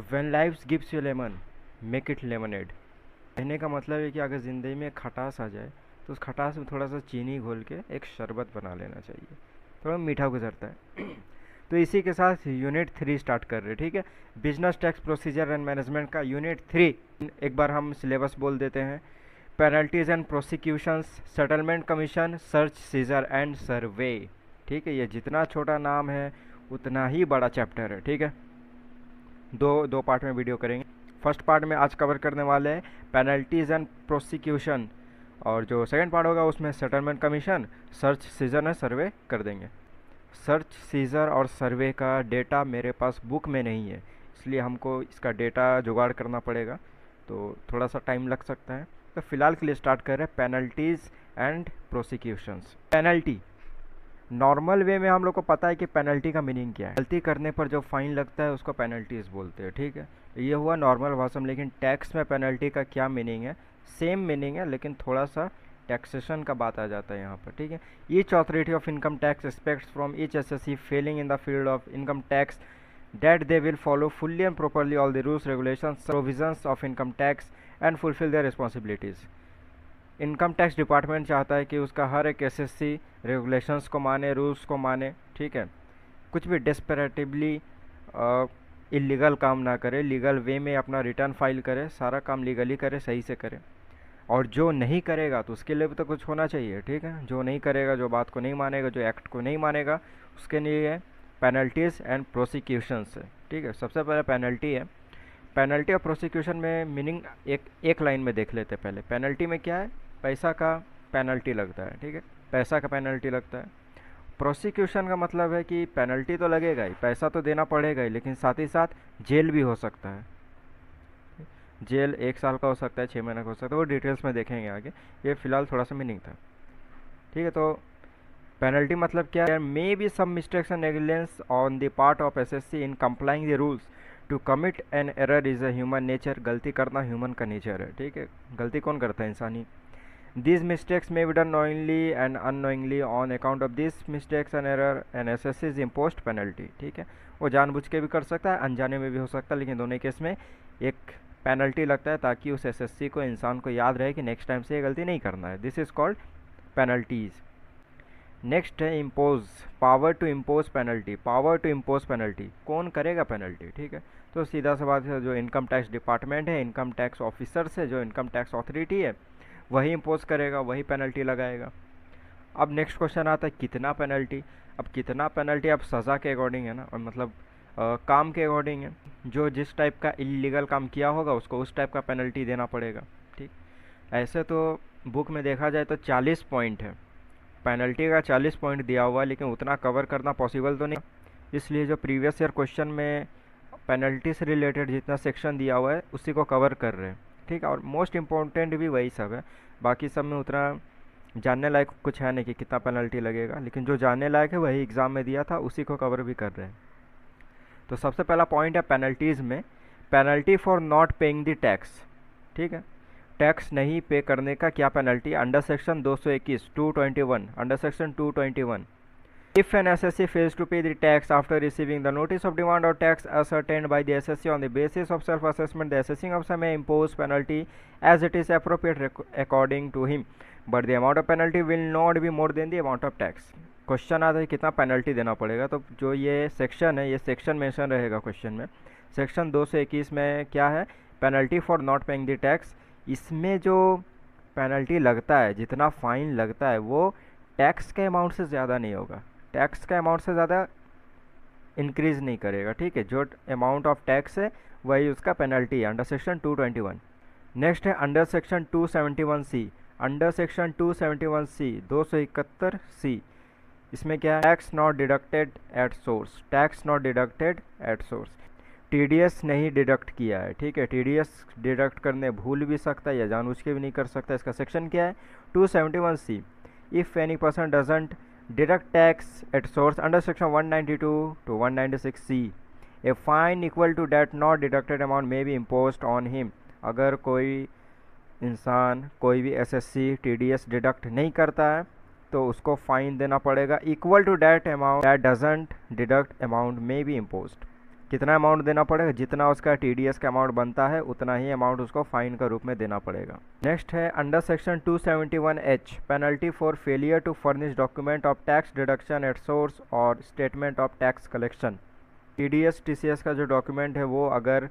When life gives you lemon make it lemonade. कहने का मतलब है कि अगर ज़िंदगी में खटास आ जाए तो उस खटास में थोड़ा सा चीनी घोल के एक शरबत बना लेना चाहिए, थोड़ा मीठा गुजरता है। तो इसी के साथ यूनिट 3 स्टार्ट कर रहे हैं, ठीक है। Business tax procedure and management का यूनिट 3। एक बार हम सिलेबस बोल देते हैं। Penalties and prosecutions, settlement commission, search seizure and सर्वे। ठीक है, ये जितना छोटा नाम है उतना ही बड़ा चैप्टर है, ठीक है। दो दो पार्ट में वीडियो करेंगे। फर्स्ट पार्ट में आज कवर करने वाले हैं पेनल्टीज एंड प्रोसिक्यूशन, और जो सेकंड पार्ट होगा उसमें settlement commission, search seizure and सर्वे कर देंगे। सर्च सीजर और सर्वे का डेटा मेरे पास बुक में नहीं है, इसलिए हमको इसका डेटा जुगाड़ करना पड़ेगा, तो थोड़ा सा टाइम लग सकता है। तो फिलहाल के लिए स्टार्ट कर रहे हैं penalties and prosecutions. Penalty normal way में हम लोग को पता है कि पेनल्टी का मीनिंग क्या है। गलती करने पर जो फाइन लगता है उसको पेनल्टीज बोलते हैं, ठीक है। ये हुआ नॉर्मल भाषा में, लेकिन टैक्स में पेनल्टी का क्या मीनिंग है? सेम मीनिंग है, लेकिन थोड़ा सा टैक्सेशन का बात आ जाता है यहाँ पर, ठीक है। Each authority of income tax aspects from each SSC Fehling in the field of income tax that they will follow fully and properly all the rules, regulations, provisions of income tax and fulfill their responsibilities। Income tax department चाहता है कि उसका हर एक SSC regulations को माने, rules को माने, ठीक है। कुछ भी डेस्परेटिवली इलीगल काम ना करे, लीगल वे में अपना रिटर्न फाइल करे, सारा काम लीगली करे, सही से करे। और जो नहीं करेगा तो उसके लिए भी तो कुछ होना चाहिए, ठीक है। जो नहीं करेगा, जो बात को नहीं मानेगा, जो एक्ट को नहीं मानेगा, उसके लिए पेनल्टीज़ एंड प्रोसिक्यूशंस है, ठीक है। सबसे पहले पेनल्टी है। पेनल्टी और प्रोसिक्यूशन में मीनिंग एक लाइन में देख लेते हैं पहले। पेनल्टी में क्या है? पैसा का पेनल्टी लगता है, ठीक है, पैसा का पेनल्टी लगता है। प्रोसिक्यूशन का मतलब है कि पेनल्टी तो लगेगा ही, पैसा तो देना पड़ेगा ही, लेकिन साथ ही साथ जेल भी हो सकता है। जेल 1 साल का हो सकता है, 6 महीने का हो सकता है, वो डिटेल्स में देखेंगे आगे। ये फिलहाल थोड़ा सा मीनिंग था, ठीक है। तो पेनल्टी मतलब क्या है? May be some mistakes and negligence on the part of SSC in complying the rules. To commit an error is a human nature. गलती करना ह्यूमन का नेचर है, ठीक है। गलती कौन करता है? इंसान ही। These mistakes may be done knowingly and unknowingly. On account of these mistakes and error, an SSC is imposed penalty। ठीक है, वो जानबूझ के भी कर सकता है, अनजाने में भी हो सकता है, लेकिन दोनों केस में एक पेनल्टी लगता है ताकि उस एसएससी को, इंसान को याद रहे कि नेक्स्ट टाइम से ये गलती नहीं करना है। This is called penalties. Next है impose, power to impose penalty. Power to impose penalty कौन करेगा पेनल्टी? ठीक है, तो सीधा सा बात है, जो इनकम टैक्स डिपार्टमेंट है, इनकम टैक्स ऑफिसर से, जो इनकम टैक्स अथॉरिटी है, वही इम्पोज करेगा, वही पेनल्टी लगाएगा। अब नेक्स्ट क्वेश्चन आता है कितना पेनल्टी। अब कितना पेनल्टी अब सज़ा के अकॉर्डिंग है ना, और मतलब काम के अकॉर्डिंग है। जो जिस टाइप का इलीगल काम किया होगा उसको उस टाइप का पेनल्टी देना पड़ेगा, ठीक। ऐसे तो बुक में देखा जाए तो 40 पॉइंट है, पेनल्टी का 40 पॉइंट दिया हुआ है, लेकिन उतना कवर करना पॉसिबल तो नहीं, इसलिए जो प्रीवियस ईयर क्वेश्चन में पेनल्टी से रिलेटेड जितना सेक्शन दिया हुआ है उसी को कवर कर रहे हैं, ठीक है। और मोस्ट इम्पोर्टेंट भी वही सब है, बाकी सब में उतना जानने लायक कुछ है नहीं कि कितना पेनल्टी लगेगा, लेकिन जो जानने लायक है वही एग्ज़ाम में दिया था, उसी को कवर भी कर रहे हैं। तो सबसे पहला पॉइंट है पेनल्टीज़ में, penalty for not paying the tax, ठीक है। टैक्स नहीं पे करने का क्या penalty? Under section 221 221, under section 221। If an SSC fails to pay the tax after receiving the notice of demand or tax ascertained by the SSC on the basis of self-assessment, the assessing officer may impose penalty as it is appropriate according to him, but the amount of penalty will not be more than the amount of tax। Question आता है कितना penalty देना पड़ेगा, तो जो ये section है, ये सेक्शन मेंशन रहेगा क्वेश्चन में। सेक्शन 221 में क्या है? Penalty for not paying the tax. इसमें जो पेनल्टी लगता है, जितना फ़ाइन लगता है, वो टैक्स के अमाउंट से ज़्यादा नहीं होगा, टैक्स का अमाउंट से ज़्यादा इंक्रीज़ नहीं करेगा, ठीक है। जो अमाउंट ऑफ टैक्स है वही उसका पेनल्टी है, अंडर सेक्शन 221। नेक्स्ट है under section 271C। Under section 271C 271C, इसमें क्या है? Tax not deducted at source. Tax not deducted at source, TDS नहीं डिडक्ट किया है, ठीक है। टीडीएस डिडक्ट करने भूल भी सकता है या जानबूझ के भी नहीं कर सकता। इसका सेक्शन क्या है? 271C। If any person doesn't deduct tax at source under section 192 to 196C, a fine equal to that not deducted amount may be imposed on him। अगर कोई इंसान, कोई भी एसएससी टीडीएस डिडक्ट नहीं करता है तो उसको फाइन देना पड़ेगा, equal to that amount that doesn't deduct amount may be imposed. कितना अमाउंट देना पड़ेगा, जितना उसका टीडीएस का अमाउंट बनता है उतना ही अमाउंट उसको फाइन का रूप में देना पड़ेगा। नेक्स्ट है under section 271H penalty for failure to furnish document of tax deduction at source or statement of tax collection. TDS TCS का जो डॉक्यूमेंट है वो अगर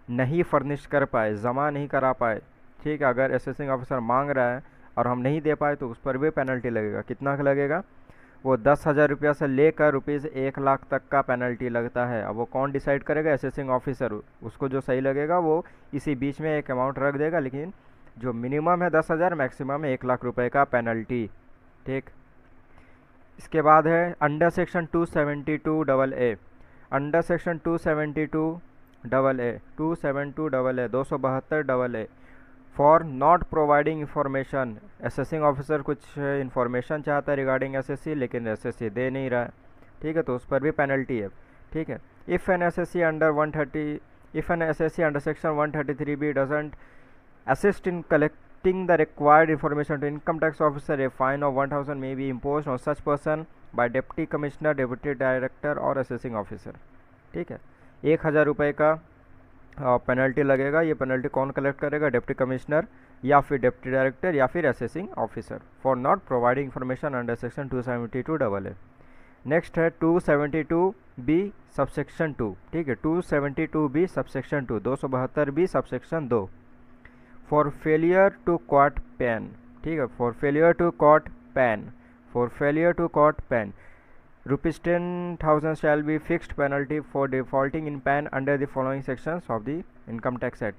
नहीं फर्निश कर पाए, जमा नहीं करा पाए, ठीक है, अगर असेसिंग ऑफिसर मांग रहा है और हम नहीं दे पाए तो उस पर भी पेनल्टी लगेगा। कितना लगेगा, वो 10,000 रुपया से लेकर ₹1,00,000 तक का पेनल्टी लगता है। अब वो कौन डिसाइड करेगा, असेसिंग ऑफिसर। उसको जो सही लगेगा वो इसी बीच में एक अमाउंट रख देगा, लेकिन जो मिनिमम है 10,000, मैक्सिमम है 1,00,000 रुपये का पेनल्टी। ठीक, इसके बाद है under section 272AA। Under section 272AA 272AA for not providing information. Assessing officer कुछ इंफॉर्मेशन चाहता है रिगार्डिंग एसएससी, लेकिन एसएससी दे नहीं रहा है, ठीक है, तो उस पर भी पेनल्टी है। ठीक है, if an SSC under section 133B doesn't assist in collecting the required information to income tax officer, a fine of 1,000 may be impose on such person by deputy commissioner, deputy director और assessing officer. ठीक है, 1,000 रुपये का penalty लगेगा। ये penalty कौन collect करेगा, deputy commissioner या फिर डिप्टी डायरेक्टर या फिर assessing officer for not providing information under section 272AA। Next है 272B सबसेक्शन 2। ठीक है, 272B subsection 2 272B subsection 2 for failure to quote PAN. ठीक है, for failure to quote PAN ₹10,000 shall be fixed penalty for defaulting in PAN under the following sections of the Income Tax Act।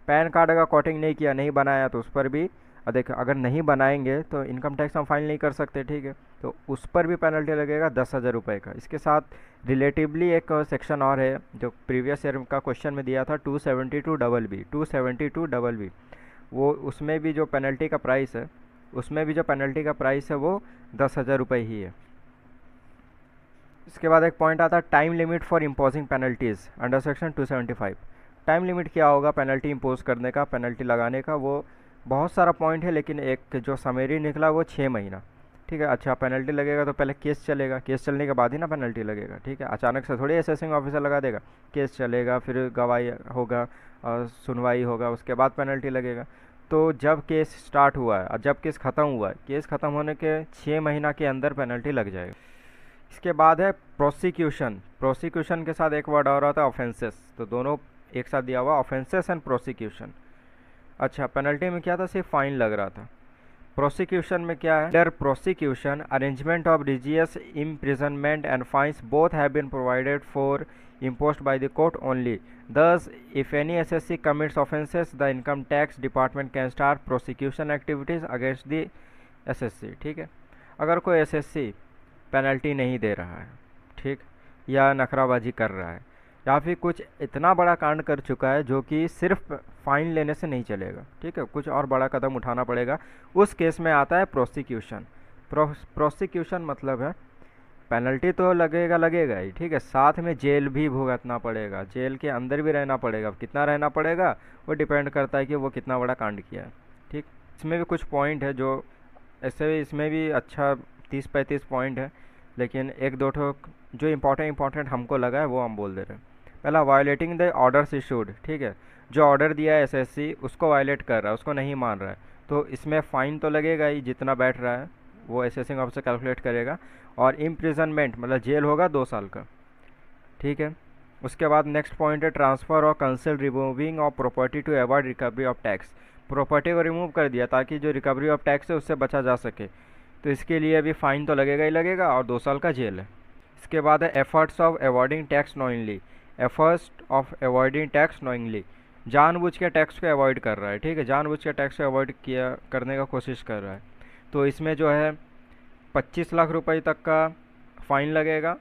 Pan card अगर coating नहीं किया, नहीं बनाया, तो उस पर भी देखो, अगर नहीं बनाएंगे तो इनकम टैक्स हम फाइल नहीं कर सकते। ठीक है, तो उस पर भी पेनल्टी लगेगा 10,000 रुपये का। इसके साथ रिलेटिवली एक सेक्शन और है जो प्रीवियस ईयर का क्वेश्चन में दिया था, 272BB। वो उसमें भी जो पेनल्टी का प्राइस है वो 10,000 रुपये ही है। इसके बाद एक पॉइंट आता है time limit for imposing penalties under section 275। Time limit क्या होगा पेनल्टी इम्पोज करने का, पेनल्टी लगाने का, वो बहुत सारा पॉइंट है, लेकिन एक जो समरी निकला वो 6 महीना। ठीक है, अच्छा पेनल्टी लगेगा तो पहले केस चलेगा, केस चलने के बाद ही ना पेनल्टी लगेगा। ठीक है, अचानक से थोड़ी असेसिंग ऑफिसर लगा देगा, केस चलेगा, फिर गवाही होगा और सुनवाई होगा, उसके बाद पेनल्टी लगेगा। तो जब केस स्टार्ट हुआ है और जब केस ख़त्म हुआ है, केस ख़त्म होने के 6 महीना के अंदर पेनल्टी लग जाएगा। इसके बाद है प्रोसिक्यूशन के साथ एक वर्ड और आता है ऑफेंसेस, तो दोनों एक साथ दिया हुआ, ऑफेंसेस एंड प्रोसिक्यूशन। अच्छा, पेनल्टी में क्या था, सिर्फ फाइन लग रहा था। प्रोसिक्यूशन में क्या है, under prosecution arrangement of religious imprisonment and fines both have been provided for imposed by the court only. Thus, if any SSC commits offences, the income tax department can start prosecution activities against the SSC। ठीक है, अगर कोई SSC penalty नहीं दे रहा है, ठीक, या नखराबाजी कर रहा है, या फिर कुछ इतना बड़ा कांड कर चुका है जो कि सिर्फ फाइन लेने से नहीं चलेगा, ठीक है, कुछ और बड़ा कदम उठाना पड़ेगा, उस केस में आता है प्रोसिक्यूशन। प्रोसिक्यूशन मतलब है पेनल्टी तो लगेगा ही, ठीक है, साथ में जेल भी भुगतना पड़ेगा, जेल के अंदर भी रहना पड़ेगा। कितना रहना पड़ेगा वो डिपेंड करता है कि वो कितना बड़ा कांड किया है। ठीक, इसमें भी कुछ पॉइंट है जो ऐसे, इसमें भी अच्छा 30-35 पॉइंट है, लेकिन एक दो ठो जो इम्पोर्टेंट हमको लगा है वो हम बोल दे रहे हैं। पहला, वायलेटिंग द ऑर्डर्स इशूड। ठीक है, जो ऑर्डर दिया है एसएससी उसको वायलेट कर रहा है, उसको नहीं मान रहा है, तो इसमें फ़ाइन तो लगेगा ही, जितना बैठ रहा है वो असेसिंग ऑफिसर कैलकुलेट करेगा, और इम्प्रिजनमेंट मतलब जेल होगा 2 साल का। ठीक है, उसके बाद नेक्स्ट पॉइंट है transfer or conceal removing of property to avoid recovery of tax. Property को रिमूव कर दिया ताकि जो रिकवरी ऑफ टैक्स है उससे बचा जा सके, तो इसके लिए भी फ़ाइन तो लगेगा ही लगेगा और 2 साल का जेल है। इसके बाद है efforts of avoiding tax knowingly. जानबूझ के टैक्स को अवॉइड कर रहा है, ठीक है, जानबूझ के टैक्स को अवॉइड करने का कोशिश कर रहा है, तो इसमें जो है 25 लाख रुपए तक का फ़ाइन लगेगा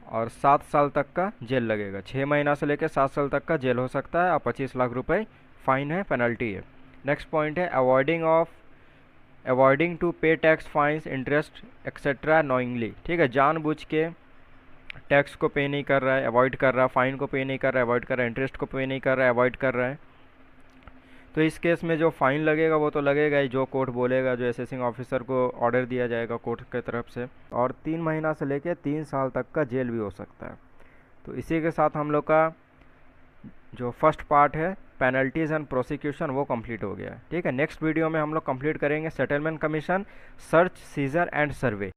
और 7 साल तक का जेल लगेगा। 6 महीना से लेकर 7 साल तक का जेल हो सकता है और 25 लाख रुपए फ़ाइन है, पेनल्टी है। नेक्स्ट पॉइंट है avoiding to pay tax, fines, interest etcetera knowingly. ठीक है, जानबूझ के टैक्स को पे नहीं कर रहा है, अवॉइड कर रहा है, फ़ाइन को पे नहीं कर रहा है, अवॉइड कर रहा है, इंटरेस्ट को पे नहीं कर रहा है, अवॉइड कर रहा है, तो इस केस में जो फ़ाइन लगेगा वो तो लगेगा ही, जो कोर्ट बोलेगा, जो असेसिंग ऑफिसर को ऑर्डर दिया जाएगा कोर्ट की तरफ से, और 3 महीना से लेकर 3 साल तक का जेल भी हो सकता है। तो इसी के साथ हम लोग का जो फर्स्ट पार्ट है पेनल्टीज़ एंड प्रोसिक्यूशन वो कंप्लीट हो गया है। ठीक है, नेक्स्ट वीडियो में हम लोग कंप्लीट करेंगे settlement commission, search, seizure and survey.